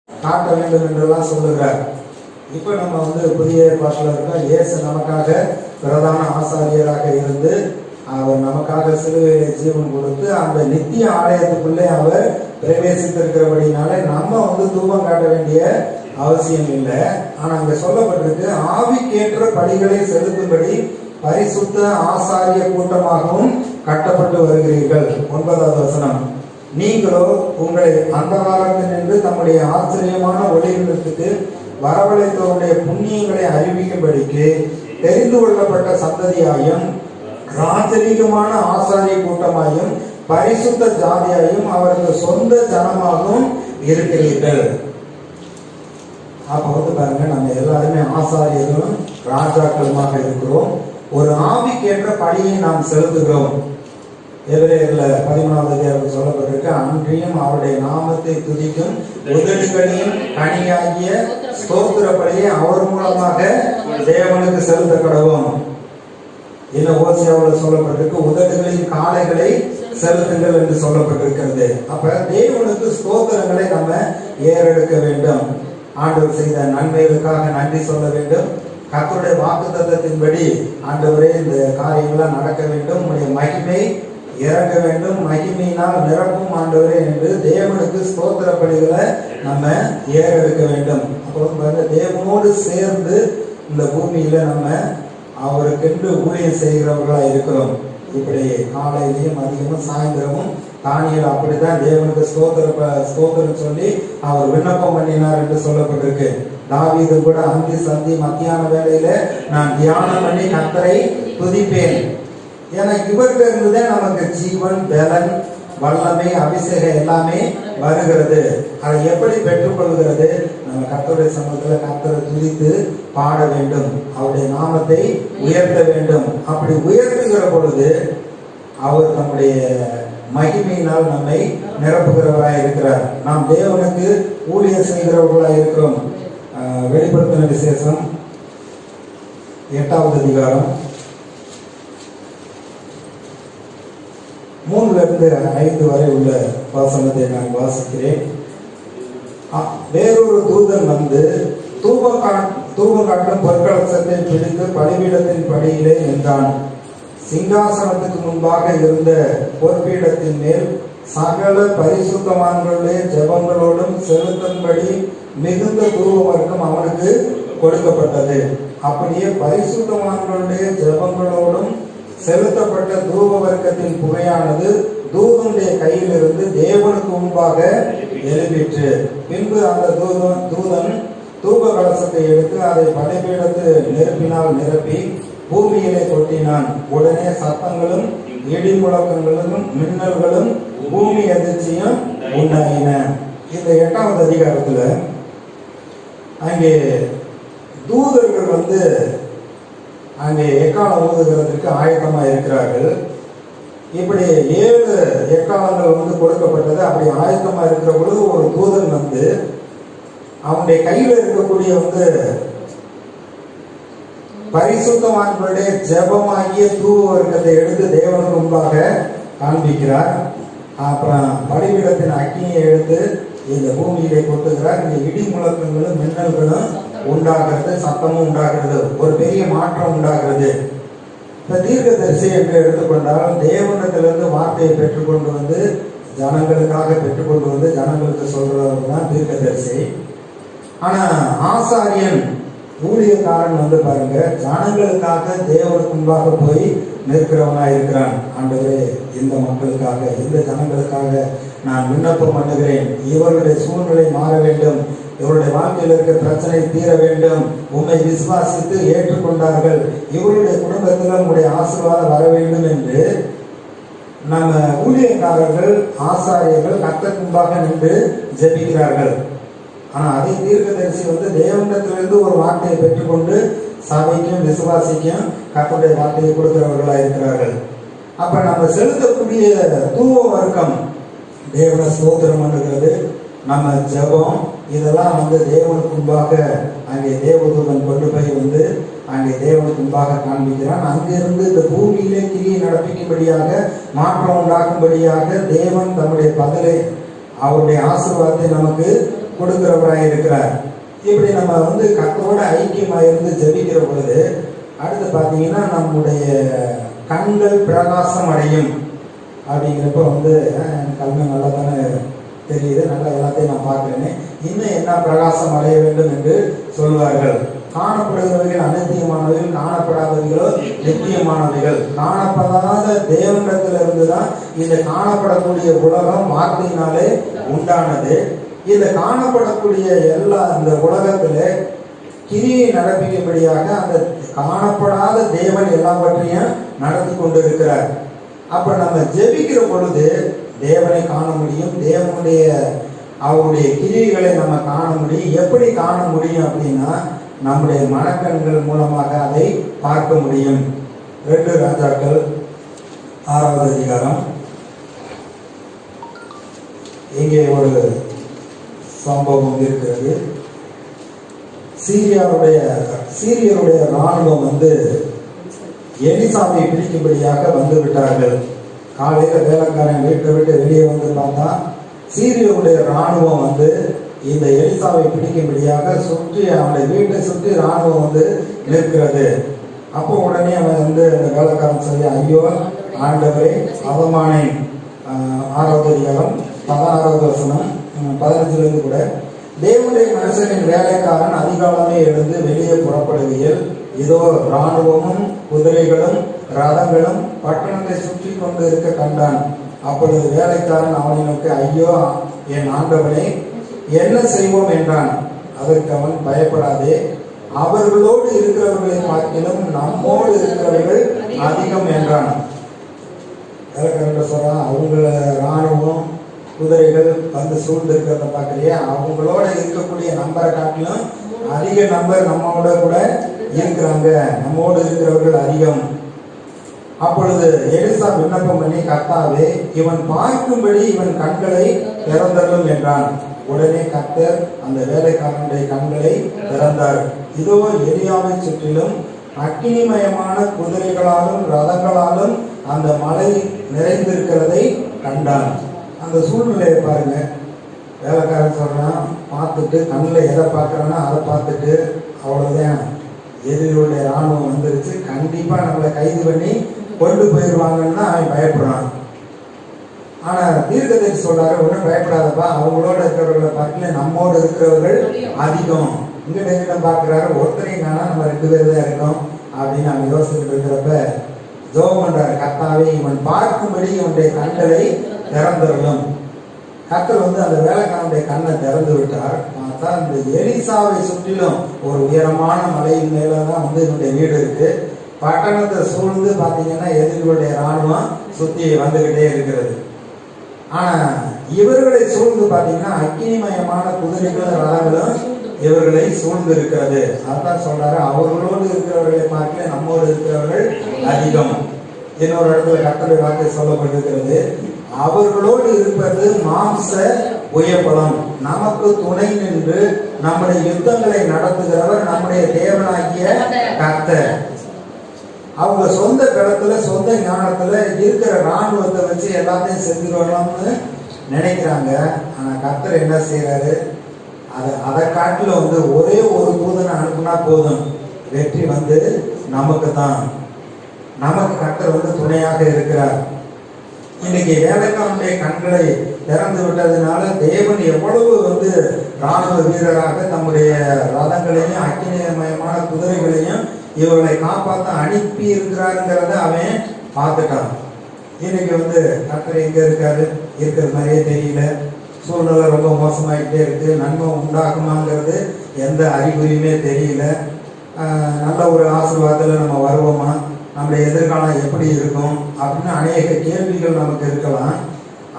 காட்ட வேண்டும் என்றெல்லாம் சொல்லுகிறார். இப்போ நம்ம புதிய பாட்டில் இருக்கோம். இயேசு நமக்காக பிரதான ஆசாரியராக இருந்து அவர் நமக்காக சிலுவையிலே ஜீவன் கொடுத்து அந்த நித்திய ஆலயத்துக்குள்ளே அவர் பிரவேசித்திருக்கிறபடினால நம்ம தூபம் காட்ட வேண்டிய அவசியம் இல்லை. ஆனா அங்க சொல்லப்பட்டிருக்கு, ஆவிக்கேற்ற பலிகளை செலுத்தும்படி பரிசுத்த ஆசாரிய கூட்டமாகவும் கட்டப்பட்டு வருகிறீர்கள். 9வது வசனம், நீங்களோ உங்களை அந்தகாரத்தினின்று தம்முடைய ஆச்சரியமான ஒளியிடத்துக்கு வரவழைத்தவருடைய புண்ணியங்களை அறிவிக்கும்படிக்கு தெரிந்து கொள்ளப்பட்ட சந்ததியாயும் ராஜரீகமான ஆசாரிய கூட்டமாயும் பரிசுத்த ஜாதியாயும் அவருக்கு சொந்த ஜனமாகவும் இருக்கிறீர்கள். அப்ப பாருங்க, நம்ம எல்லாருமே ஆசாரியர்களும் ராஜாக்களுமாக இருக்கிறோம். ஒரு ஆவிக்கேற்ற பலியை நாம் செலுத்துகிறோம். எபிரேயர்ல 13வது அதிகாரத்தில் சொல்லப்பட்டிருக்கு, அன்றியும் அவருடைய நாமத்தை துதிக்கும் உதடுகளின் கனியாகிய ஸ்தோத்திர பலியை அவர் மூலமாக தேவனுக்கு செலுத்த கடவும். இன்னும் ஓசியாவில் சொல்லப்பட்டிருக்கு, உதடுகளின் காளைகளை செலுத்துங்கள் என்று சொல்லப்பட்டிருக்கிறது. அப்ப தேவனுக்கு ஸ்தோத்திரங்களை நம்ம ஏறெடுக்க வேண்டும். ஆண்டவர் செய்த நன்மைகளுக்காக நன்றி சொல்ல வேண்டும். கர்த்தருடைய வாக்குத்தத்தத்தின்படி ஆண்டவரே இந்த காரியங்கள்லாம் நடக்க வேண்டும், உங்களுடைய மகிமை இறங்க வேண்டும், மகிமையினால் நிரப்பும் ஆண்டவரே என்று தேவனுக்கு ஸ்தோத்திர பலிகளை நம்ம ஏறெடுக்க வேண்டும். அப்போ தேவனோடு சேர்ந்து இந்த பூமியில நம்ம அவருக்கென்று ஊழியம் செய்கிறவர்களா இருக்கிறோம். இப்படி காலையிலையும் அதிகமும் சாயந்தரமும் தானியல் அப்படித்தான் தேவனுக்கு ஸ்தோத்திரம் சொல்லி அவர் விண்ணப்பம் பண்ணினார் என்று சொல்லப்பட்டிருக்கு. தாவீது கூட அந்தி சந்தி மத்தியான வேளையில நான் தியானம் பண்ணி கர்த்தரை துதிப்பேன். ஏன்னா இவர்கிட்ட இருந்துதான் நமக்கு ஜீவன், பலன், வல்லமை, அபிஷேகம் எல்லாமே வருகிறது. அதை எப்படி பெற்றுக்கொள்கிறது? நம்ம கர்த்தருடைய சமூகத்துல கர்த்தரை துதித்து பாட வேண்டும், அவருடைய நாமத்தை உயர்த்த வேண்டும். அப்படி உயர்த்துகிற பொழுது அவர் நம்முடைய மகிமையினால் நம்மை நிரப்புகிறவராய் இருக்கிறார். நாம் தேவனுக்கு ஊழியர் செய்கிறவர்களாய் இருக்கிறோம். வெளிப்படுத்தின விசேஷம் 8வது அதிகாரம் 3லிருந்து 5 வரை உள்ள வசனத்தை நான் வாசிக்கிறேன். வேறொரு தூதன் தூபம் காட்டும் பொற்கலசத்தை பிடித்து பலிபீடத்தின் படியிலே நின்றான். சிங்காசனத்துக்கு முன்பாக இருந்த பொற்பீடத்தின் மேல் சகல பரிசுத்தவான்களுடைய ஜெபங்களோடும் செலுத்தும்படி மிகுந்த தூப வர்க்கம் அவனுக்கு கொடுக்கப்பட்டது. அப்படியே பரிசுத்தவான்களுடைய ஜெபங்களோடும் செலுத்தப்பட்ட தூப வர்க்கத்தின் புகையானது தூதனுடைய கையிலிருந்து தேவனுக்கு முன்பாக எழுப்பிற்று. பின்பு அந்த தூதன் தூப கலசத்தை எடுத்து அதை பலிபீடத்து நெருப்பினால் நிரப்பி பூமியிலே கொட்டினான். உடனே சத்தங்களும் இடி முழக்கங்களும் மின்னல்களும் பூமி அதிர்ச்சியும் உண்டாயின. இந்த 8வது அதிகாரத்துல அங்கே தூதர்கள் அங்கே எக்காலம் ஊதுகிறதுக்கு ஆயத்தமா இருக்கிறார்கள். இப்படி 7 எக்காலங்கள் கொடுக்கப்பட்டது. அப்படி ஆயத்தமா இருக்கிற பொழுது ஒரு தூதன் அவனுடைய கையில இருக்கக்கூடிய பரிசுத்தவான்களுடைய ஜெபமாகிய தூப வர்க்கத்தை எடுத்து தேவனுக்கு முன்பாக காண்பிக்கிறார். அப்புறம் பலிபீடத்தின் அக்கினியை எடுத்து இந்த பூமியிலே கொட்டுகிறார். இந்த இடி முழக்கங்களும் மின்னல்களும் உண்டாகிறது, சத்தமும் உண்டாகிறது, ஒரு பெரிய மாற்றம் உண்டாகிறது. இப்ப தீர்க்கதரிசி என்று எடுத்துக்கொண்டால் தேவனிடத்திலிருந்து வார்த்தையை பெற்றுக்கொண்டு ஜனங்களுக்காக பெற்றுக்கொண்டு ஜனங்களுக்கு சொல்றவர் தான் தீர்க்கதரிசி. ஆனா ஆசாரியன் ஊழியக்காரன் பாருங்க, ஜனங்களுக்காக தேவனுக்கு முன்பாக போய் நிற்கிறவனா இருக்கிறான். ஆண்டவரே, இந்த மக்களுக்காக, இந்த ஜனங்களுக்காக நான் விண்ணப்பம் பண்ணுகிறேன். இவருடைய சூழ்நிலை மாற வேண்டும், இவருடைய வாழ்க்கையில் இருக்க பிரச்சனை தீர வேண்டும். உம்மை விசுவாசித்து ஏற்றுக்கொண்டார்கள், இவருடைய குடும்பத்தில் உங்களுடைய ஆசீர்வாதம் வர வேண்டும் என்று நம்ம ஊழியக்காரர்கள், ஆசாரியர்கள் கர்த்தருக்கு முன்பாக நின்று ஜெபிக்கிறார்கள். ஆனா அதே தீர்க்கதரிசி தேவனிடத்திலிருந்து ஒரு வார்த்தையை பெற்றுக்கொண்டு சபைக்கும் விசுவாசிக்கும் கர்த்தருடைய வார்த்தையை கொடுக்கிறவர்களா இருக்கிறார்கள். அப்ப நம்ம செலுத்தக்கூடிய தூப வர்க்கம் தேவனை ஸ்தோத்திரம் பண்ணுகிறது. நம்ம ஜெபம் இதெல்லாம் தேவனுக்கு முன்பாக அங்கே தேவதூதன் கொண்டு போய் அங்கே தேவனுக்கு முன்பாக காண்பிக்கிறான். அங்கிருந்து இந்த பூமியிலே கிரியை நடப்பிக்கும்படியாக, மாற்றம் உண்டாக்கும்படியாக தேவன் தம்முடைய பதிலை, அவருடைய ஆசீர்வாதத்தை நமக்கு கொடுக்கிறவராய் இருக்கிறார். இப்படி நம்ம வந்து கர்த்தரோட ஐக்கியமாக இருந்து ஜெபிக்கிற பொழுது அடுத்து பார்த்தீங்கன்னா நம்முடைய கண்கள் பிரகாசம் அடையும். அப்படிங்கிறப்ப வந்து கல்வி நல்லா தானே தெரியுது, நல்லா எல்லாத்தையும் நான் பார்க்குறேன்னு இன்னும் என்ன பிரகாசம் அடைய வேண்டும் என்று சொல்வார்கள். காணப்படுகிறவைகள் அநித்தியமானவைகள், காணப்படாதவைகளோ நித்தியமானவைகள். காணப்படாத தேவனிடத்திலிருந்து தான் இந்த காணப்படக்கூடிய உலகம் வார்த்தையினாலே உண்டானது. இந்த காணப்படக்கூடிய எல்லா இந்த உலகத்துல கிரியை நடப்பிக்கும்படியாக அந்த காணப்படாத தேவன் எல்லாவற்றையும் நடத்தி கொண்டிருக்கிறார். அப்ப நம்ம ஜெபிக்கிற பொழுது தேவனை காண முடியும், தேவனுடைய அவருடைய கிரியைகளை நம்ம காண முடியும். எப்படி காண முடியும் அப்படின்னா நம்முடைய மனக்கண்கள் மூலமாக அதை பார்க்க முடியும். 2 ராஜாக்கள் 6வது அதிகாரம். இங்கே ஒரு சம்பவம் இருக்கிறது. சீரியருடைய ராணுவம் வந்து எலிசாவை பிடிக்கும்படியாக வந்து விட்டார்கள். காலையில வேலைக்காரன் வீட்டை விட்டு வெளியே வந்து பார்த்தா சீரியருடைய ராணுவம் வந்து இந்த எலிசாவை பிடிக்கும்படியாக சுற்றி அவனுடைய வீட்டை சுற்றி ராணுவம் வந்து நிற்கிறது. அப்போ உடனே அவன் வந்து அந்த வேலைக்காரன் சொல்லி, ஐயோ ஆண்டவரே அவமானேன். 6வது அதிகாரம் 16வது வசனம் 15 கூட, தேவனுடைய மனுஷனின் வேலைக்காரன் அதிகாலமே எழுந்து வெளியே புறப்படுகையில் இதோ இராணுவமும் குதிரைகளும் ரதங்களும் பட்டணத்தை சுற்றி கொண்டு இருக்க கண்டான். அப்பொழுது வேலைக்காரன் அவனை நோக்கி, ஐயோ என் ஆண்டவனே, என்ன செய்வோம் என்றான். அதற்கு அவன், பயப்படாதே, அவர்களோடு இருக்கிறவர்களை பார்க்கிலும் நம்மோடு இருக்கிறவர்கள் அதிகம் என்றான். வேலைக்காரன் சொல்றான், அவங்க இராணுவம் குதிரைகள் வந்து சூழ்ந்து இருக்கிறத பார்க்கலையே, அவங்களோட இருக்கக்கூடிய நம்பரை காட்டிலும் அதிக நம்பர் நம்மோட கூட இருக்கிறாங்க, நம்மோடு இருக்கிறவர்கள் அதிகம். அப்பொழுது எலிசா விண்ணப்பம் பண்ணி, கர்த்தாவே, இவன் பார்க்கும்படி இவன் கண்களை திறந்தள்ளும் என்றான். உடனே கர்த்தர் அந்த வேலைக்காரனுடைய கண்களை திறந்தார். இதோ எலியாவை சுற்றிலும் அக்கினிமயமான குதிரைகளாலும் ரதங்களாலும் அந்த மலை நிறைந்திருக்கிறதை கண்டான். அந்த சூழ்நிலையை பாருங்க. வேலைக்காரன் சொல்றான், பார்த்துட்டு கண்ணில் எதை பார்க்கறானோ அதை பார்த்துட்டு அவ்வளவுதான், எதிரியுடைய ராணுவம் வந்துருச்சு, கண்டிப்பா நம்மளை கைது பண்ணி கொண்டு போயிடுவாங்கன்னா அவன் பயப்படுறான். ஆனா தீர்க்கதரிசி சொல்றாரு, ஒன்றும் பயப்படாதப்பா, அவங்களோட இருக்கிறவர்களை பார்க்கல நம்மோடு இருக்கிறவர்கள் அதிகம். இங்கிட்ட பார்க்கிறாரு, ஒருத்தரையும் காணா, நம்ம 2 பேர் தான் இருக்கோம் அப்படின்னு அவன் யோசிச்சுட்டு இருக்கிறப்ப ஜெபம் பண்றாரு, கர்த்தாவே, இவன் பார்க்கும்படி இவனுடைய கண்களை திறந்துடலும். கர்த்தர் வந்து அந்த வேலைக்காரனுடைய கண்ணை திறந்து விட்டார். பார்த்தா இந்த எலிசாவை சுற்றிலும் ஒரு உயரமான மலையின் மேலதான் வந்து என்னுடைய வீடு இருக்கு. பட்டணத்தை சூழ்ந்து பார்த்தீங்கன்னா எதிரிகளுடைய ராணுவம் சுத்தி வந்துகிட்டே இருக்கிறது. ஆனா இவர்களை சூழ்ந்து பார்த்தீங்கன்னா அக்கினிமயமான குதிரைகளும் ரதங்களும் இவர்களை சூழ்ந்து இருக்கிறது. அதான் சொல்றாரு, அவர்களோடு இருக்கிறவர்களை பார்க்கல நம்மோடு இருக்கிறவர்கள் அதிகம். இன்னொரு இடத்துல கர்த்தருடைய வார்த்தை சொல்லப்பட்டிருக்கிறது, அவர்களோடு இருப்பது மாம்ச உயர்பலம், நமக்கு துணை நின்று நம்முடைய யுத்தங்களை நடத்துகிறவர் நம்முடைய தேவனாகிய கர்த்தர். அவங்க சொந்த பலத்துல சொந்த ஞானத்துல இருக்கிற ராணுவத்தை வச்சு எல்லாத்தையும் செஞ்சுக்கணும்னு நினைக்கிறாங்க. ஆனா கர்த்தர் என்ன செய்யறாரு, அதை காட்டில வந்து ஒரே ஒரு தூதனை அனுப்புனா போதும், வெற்றி வந்து நமக்கு தான். நமக்கு கர்த்தர் வந்து துணையாக இருக்கிறார். இன்னைக்கு வேலைக்காரனுடைய கண்களை திறந்து விட்டதுனால தேவன் எவ்வளவு வந்து ராணுவ வீரராக தம்முடைய ரதங்களையும் அக்கினிமயமான குதிரைகளையும் இவர்களை காப்பாற்ற அனுப்பி இருக்கிறாருங்கிறத அவன் பார்த்துட்டான். இன்னைக்கு வந்து கர்த்தர் எங்க இருக்காரு, இருக்கிற மாதிரியே தெரியல, சூழ்நிலை ரொம்ப மோசமாயிட்டே இருக்கு, நன்மை உண்டாகுமாங்கிறது எந்த அறிகுறியுமே தெரியல. நல்ல ஒரு ஆசீர்வாதத்தில் நம்ம வருவோமா, நம்முடைய எதிர்காலம் எப்படி இருக்கும் அப்படின்னு அநேக கேள்விகள் நமக்கு இருக்கலாம்.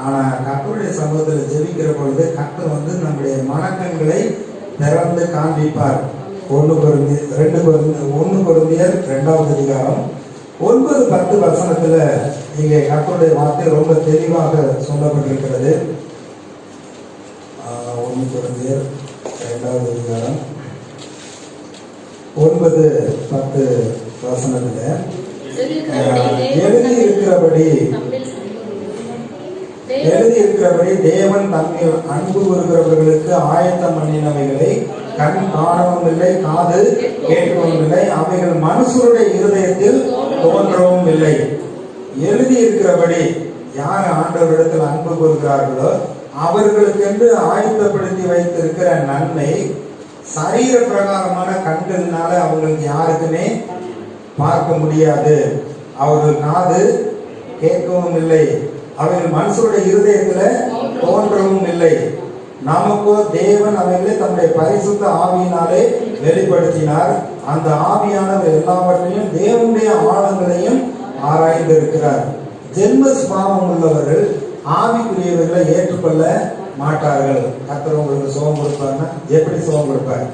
ஆனால் கர்த்தருடைய சமூகத்தில் ஜெபிக்கிற பொழுது கர்த்தர் வந்து நம்முடைய மனக்கண்களை திறந்து காண்பிப்பார். 1 கொரிந்தியர் 2வது அதிகாரம் 9-10 வசனத்துல இங்கே கர்த்தருடைய வார்த்தை ரொம்ப தெளிவாக சொல்லப்பட்டிருக்கிறது. 1 கொரிந்தியர் 2வது அதிகாரம் 9-10 வசனத்துல எழுதி இருக்கிறபடி எழுதி இருக்கிறபடி தேவன் தம்மில் அன்பு கூறுகிறவர்களுக்கு ஆயத்தம் பண்ணினவைகளை கண் காணவும் இல்லை, காது கேட்கவும் இல்லை, அவைகள் மனுஷருடைய இருதயத்தில் தோன்றவும் இல்லை. எழுதி இருக்கிறபடி யார் ஆண்டவரிடத்தில் அன்பு கூறுகிறார்களோ அவர்களுக்கென்று ஆயத்தப்படுத்தி வைத்திருக்கிற நன்மை சரீர பிரகாரமான கண்களினால அவங்களுக்கு யாருக்குமே பார்க்க முடியாது. அவர்கள் காது கேட்கவும் இல்லை, அவர்கள் மனுஷருடைய இருதயத்துல தோன்றவும் இல்லை. நமக்கோ தேவன் அவைகளை தன்னுடைய பரிசுத்த ஆவியினாலே வெளிப்படுத்தினார். அந்த ஆவியானவர் எல்லாவற்றையும் தேவனுடைய ஆழங்களையும் ஆராய்ந்து இருக்கிறார். ஜென்ம சுபாவம் உள்ளவர்கள் ஆவிக்குரியவர்களை ஏற்றுக்கொள்ள மாட்டார்கள். கர்த்தர் உங்களுக்கு சுகம் கொடுப்பார்னா எப்படி சுகம் கொடுப்பார்?